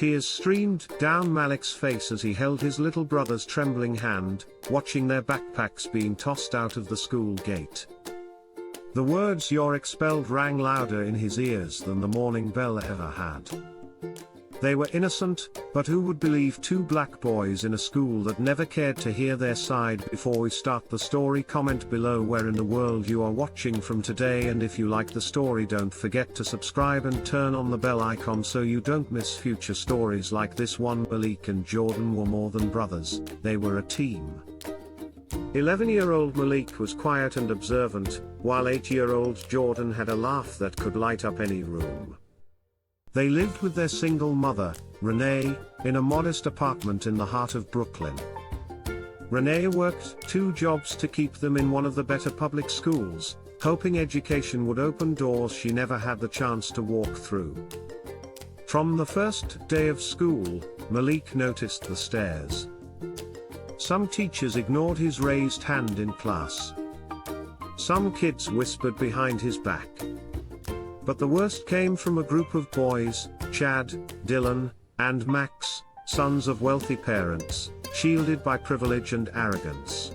Tears streamed down Malik's face as he held his little brother's trembling hand, watching their backpacks being tossed out of the school gate. The words "You're expelled" rang louder in his ears than the morning bell ever had. They were innocent, but who would believe two black boys in a school that never cared to hear their side? Before we start the story, comment below where in the world you are watching from today, and if you like the story, don't forget to subscribe and turn on the bell icon so you don't miss future stories like this one. Malik and Jordan were more than brothers, they were a team. 11-year-old Malik was quiet and observant, while 8-year-old Jordan had a laugh that could light up any room. They lived with their single mother, Renee, in a modest apartment in the heart of Brooklyn. Renee worked 2 jobs to keep them in one of the better public schools, hoping education would open doors she never had the chance to walk through. From the first day of school, Malik noticed the stares. Some teachers ignored his raised hand in class. Some kids whispered behind his back. But the worst came from a group of boys, Chad, Dylan, and Max, sons of wealthy parents, shielded by privilege and arrogance.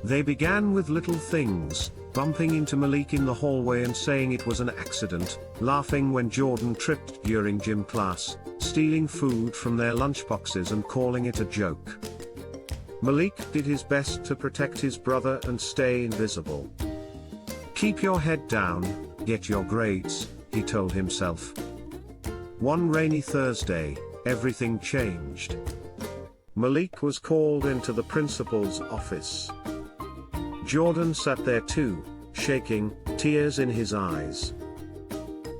They began with little things, bumping into Malik in the hallway and saying it was an accident, laughing when Jordan tripped during gym class, stealing food from their lunchboxes and calling it a joke. Malik did his best to protect his brother and stay invisible. "Keep your head down, get your grades," he told himself. One rainy Thursday, everything changed. Malik was called into the principal's office. Jordan sat there too, shaking, tears in his eyes.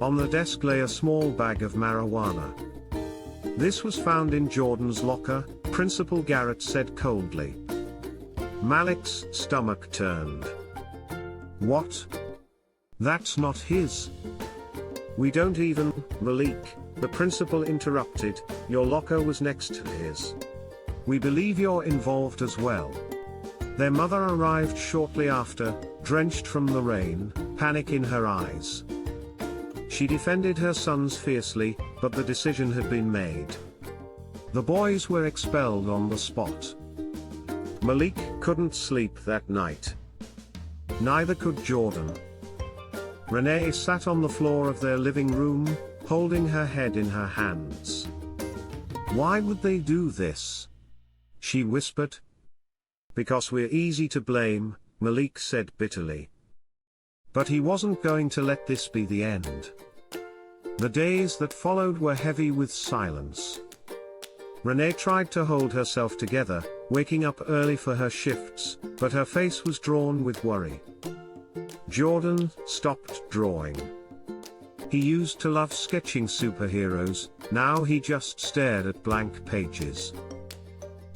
On the desk lay a small bag of marijuana. "This was found in Jordan's locker," Principal Garrett said coldly. Malik's stomach turned. "What? That's not his." "We don't even, Malik," the principal interrupted, "your locker was next to his. We believe you're involved as well." Their mother arrived shortly after, drenched from the rain, panic in her eyes. She defended her sons fiercely, but the decision had been made. The boys were expelled on the spot. Malik couldn't sleep that night. Neither could Jordan. Renee sat on the floor of their living room, holding her head in her hands. "Why would they do this?" she whispered. "Because we're easy to blame," Malik said bitterly. But he wasn't going to let this be the end. The days that followed were heavy with silence. Renee tried to hold herself together, waking up early for her shifts, but her face was drawn with worry. Jordan stopped drawing. He used to love sketching superheroes, now he just stared at blank pages.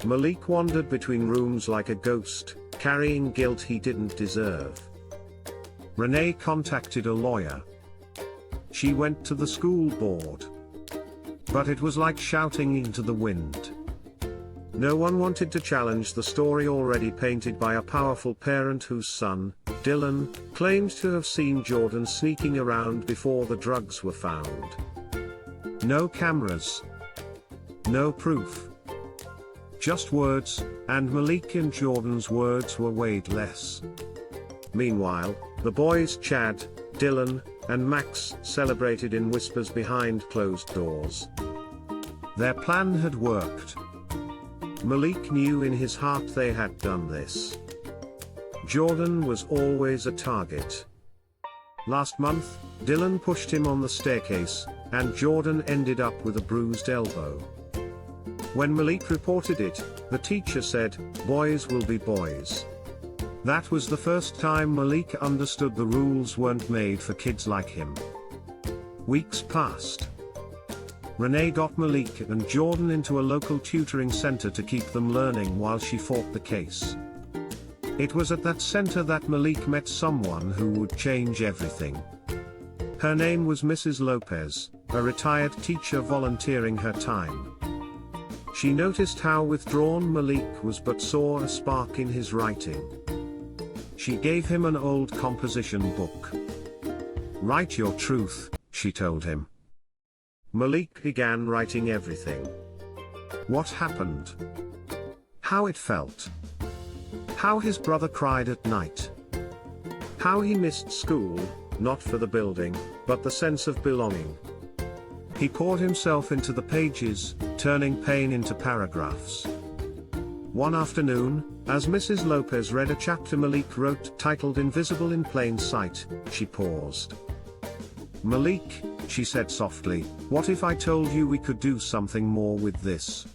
Malik wandered between rooms like a ghost, carrying guilt he didn't deserve. Renee contacted a lawyer. She went to the school board. But it was like shouting into the wind. No one wanted to challenge the story already painted by a powerful parent whose son, Dylan, claimed to have seen Jordan sneaking around before the drugs were found. No cameras. No proof. Just words, and Malik and Jordan's words were weighed less. Meanwhile, the boys Chad, Dylan, and Max celebrated in whispers behind closed doors. Their plan had worked. Malik knew in his heart they had done this. Jordan was always a target. Last month, Dylan pushed him on the staircase, and Jordan ended up with a bruised elbow. When Malik reported it, the teacher said, "Boys will be boys." That was the first time Malik understood the rules weren't made for kids like him. Weeks passed. Renee got Malik and Jordan into a local tutoring center to keep them learning while she fought the case. It was at that center that Malik met someone who would change everything. Her name was Mrs. Lopez, a retired teacher volunteering her time. She noticed how withdrawn Malik was but saw a spark in his writing. She gave him an old composition book. "Write your truth," she told him. Malik began writing everything. What happened? How it felt. How his brother cried at night. How he missed school, not for the building, but the sense of belonging. He poured himself into the pages, turning pain into paragraphs. One afternoon, as Mrs. Lopez read a chapter Malik wrote titled Invisible in Plain Sight, she paused. "Malik," she said softly, "what if I told you we could do something more with this?"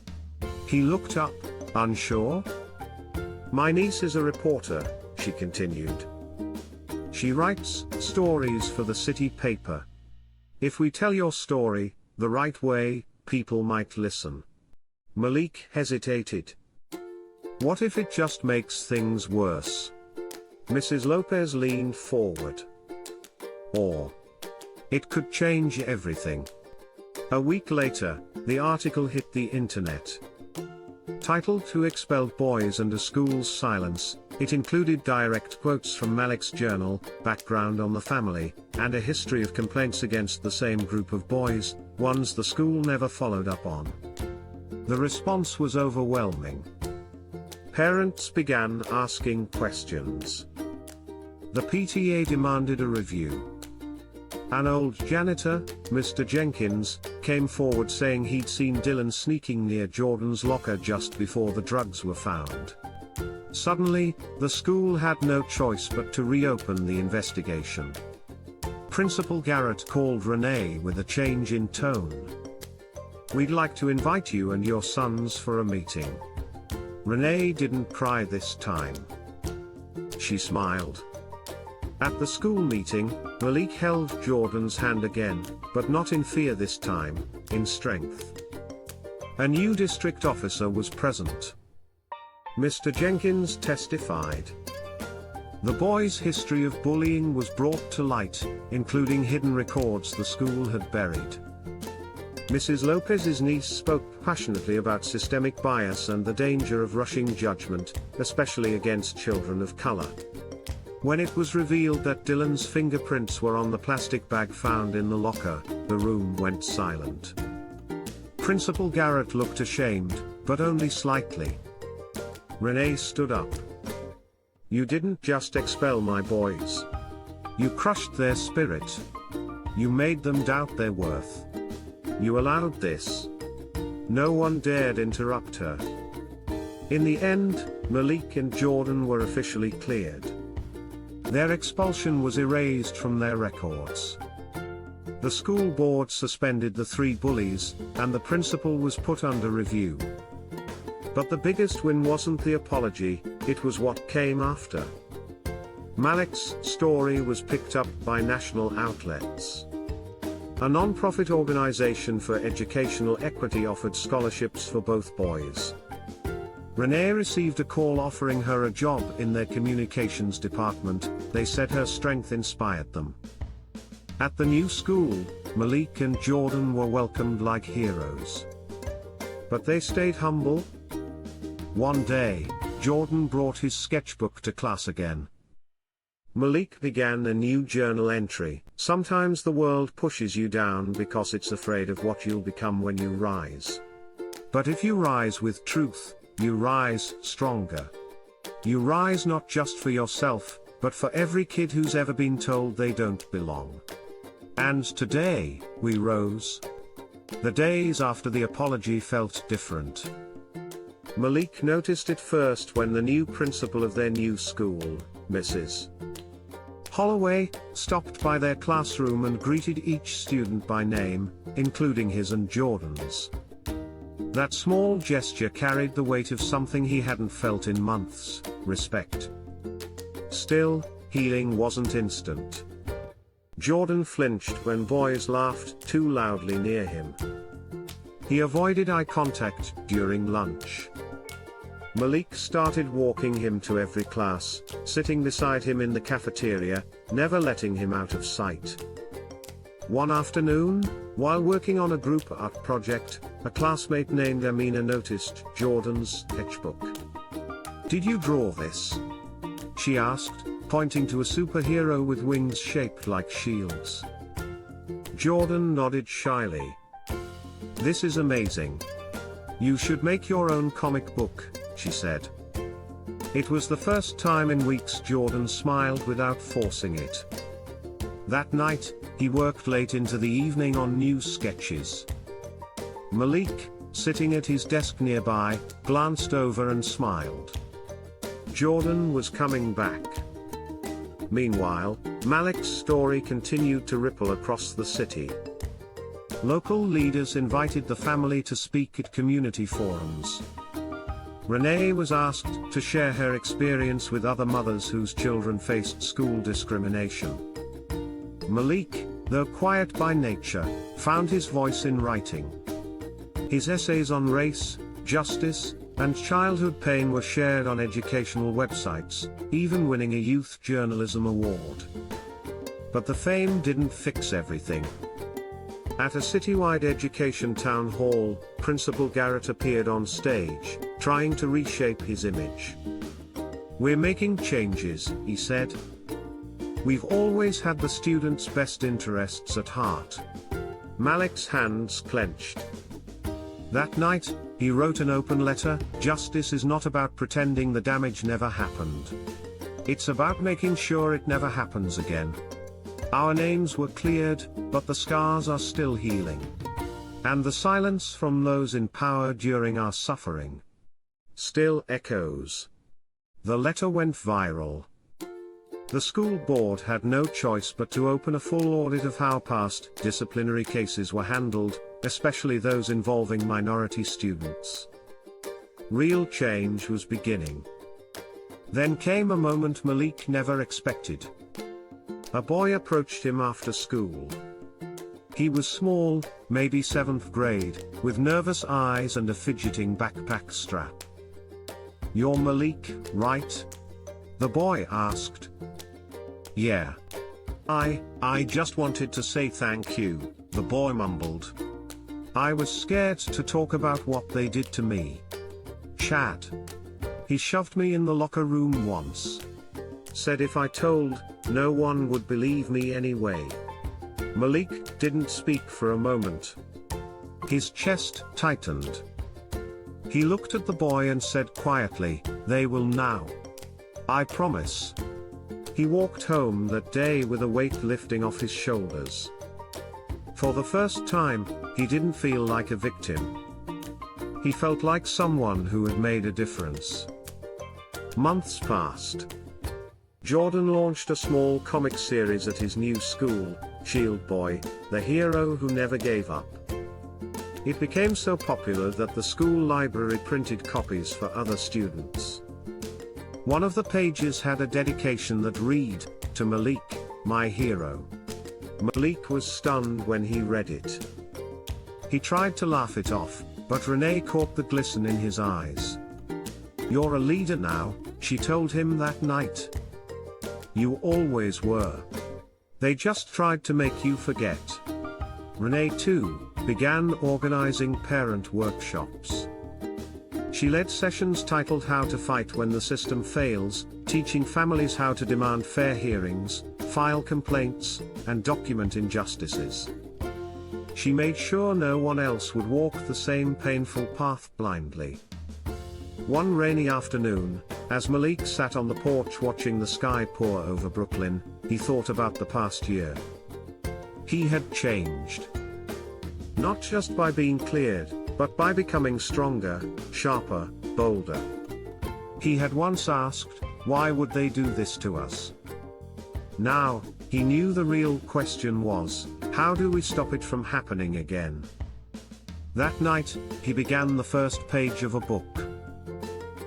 He looked up, unsure. "My niece is a reporter," she continued. "She writes stories for the city paper. If we tell your story the right way, people might listen." Malik hesitated. "What if it just makes things worse?" Mrs. Lopez leaned forward. "Or it could change everything." A week later, the article hit the internet. Titled "To Expelled Boys and a School's Silence," it included direct quotes from Malik's journal, background on the family, and a history of complaints against the same group of boys, ones the school never followed up on. The response was overwhelming. Parents began asking questions. The PTA demanded a review. An old janitor, Mr. Jenkins, came forward saying he'd seen Dylan sneaking near Jordan's locker just before the drugs were found. Suddenly, the school had no choice but to reopen the investigation. Principal Garrett called Renee with a change in tone. "We'd like to invite you and your sons for a meeting." Renee didn't cry this time. She smiled. At the school meeting, Malik held Jordan's hand again, but not in fear this time, in strength. A new district officer was present. Mr. Jenkins testified. The boy's history of bullying was brought to light, including hidden records the school had buried. Mrs. Lopez's niece spoke passionately about systemic bias and the danger of rushing judgment, especially against children of color. When it was revealed that Dylan's fingerprints were on the plastic bag found in the locker, the room went silent. Principal Garrett looked ashamed, but only slightly. Renee stood up. "You didn't just expel my boys. You crushed their spirit. You made them doubt their worth. You allowed this." No one dared interrupt her. In the end, Malik and Jordan were officially cleared. Their expulsion was erased from their records. The school board suspended the 3 bullies, and the principal was put under review. But the biggest win wasn't the apology, it was what came after. Malik's story was picked up by national outlets. A non-profit organization for educational equity offered scholarships for both boys. Renee received a call offering her a job in their communications department. They said her strength inspired them. At the new school, Malik and Jordan were welcomed like heroes. But they stayed humble. One day, Jordan brought his sketchbook to class again. Malik began a new journal entry. "Sometimes the world pushes you down because it's afraid of what you'll become when you rise. But if you rise with truth, you rise stronger. You rise not just for yourself, but for every kid who's ever been told they don't belong." And today, we rose. The days after the apology felt different. Malik noticed it first when the new principal of their new school, Mrs. Holloway, stopped by their classroom and greeted each student by name, including his and Jordan's. That small gesture carried the weight of something he hadn't felt in months: respect. Still, healing wasn't instant. Jordan flinched when boys laughed too loudly near him. He avoided eye contact during lunch. Malik started walking him to every class, sitting beside him in the cafeteria, never letting him out of sight. One afternoon, while working on a group art project, a classmate named Amina noticed Jordan's sketchbook. "Did you draw this?" she asked, pointing to a superhero with wings shaped like shields. Jordan nodded shyly. "This is amazing. You should make your own comic book," she said. It was the first time in weeks Jordan smiled without forcing it. That night, he worked late into the evening on new sketches. Malik, sitting at his desk nearby, glanced over and smiled. Jordan was coming back. Meanwhile, Malik's story continued to ripple across the city. Local leaders invited the family to speak at community forums. Renee was asked to share her experience with other mothers whose children faced school discrimination. Malik, though quiet by nature, found his voice in writing. His essays on race, justice, and childhood pain were shared on educational websites, even winning a Youth Journalism Award. But the fame didn't fix everything. At a citywide education town hall, Principal Garrett appeared on stage, trying to reshape his image. "We're making changes," he said. "We've always had the students' best interests at heart." Malik's hands clenched. That night, he wrote an open letter. "Justice is not about pretending the damage never happened. It's about making sure it never happens again. Our names were cleared, but the scars are still healing. And the silence from those in power during our suffering still echoes." The letter went viral. The school board had no choice but to open a full audit of how past disciplinary cases were handled, especially those involving minority students. Real change was beginning. Then came a moment Malik never expected. A boy approached him after school. He was small, maybe 7th grade, with nervous eyes and a fidgeting backpack strap. "You're Malik, right?" the boy asked. "Yeah. I just wanted to say thank you," the boy mumbled. "I was scared to talk about what they did to me. Chad. He shoved me in the locker room once. Said if I told, no one would believe me anyway." Malik didn't speak for a moment. His chest tightened. He looked at the boy and said quietly, "They will now. I promise." He walked home that day with a weight lifting off his shoulders. For the first time, he didn't feel like a victim. He felt like someone who had made a difference. Months passed. Jordan launched a small comic series at his new school, Shield Boy, the hero who never gave up. It became so popular that the school library printed copies for other students. One of the pages had a dedication that read, "To Malik, my hero." Malik was stunned when he read it. He tried to laugh it off, but Renee caught the glisten in his eyes. "You're a leader now," she told him that night. "You always were. They just tried to make you forget." Renee, too, began organizing parent workshops. She led sessions titled "How to Fight When the System Fails," teaching families how to demand fair hearings, file complaints, and document injustices. She made sure no one else would walk the same painful path blindly. One rainy afternoon, as Malik sat on the porch watching the sky pour over Brooklyn, he thought about the past year. He had changed. Not just by being cleared, but by becoming stronger, sharper, bolder. He had once asked, "Why would they do this to us?" Now, he knew the real question was, how do we stop it from happening again? That night, he began the first page of a book.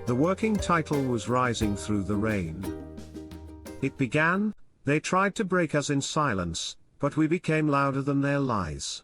The working title was Rising Through the Rain. It began, "They tried to break us in silence, but we became louder than their lies."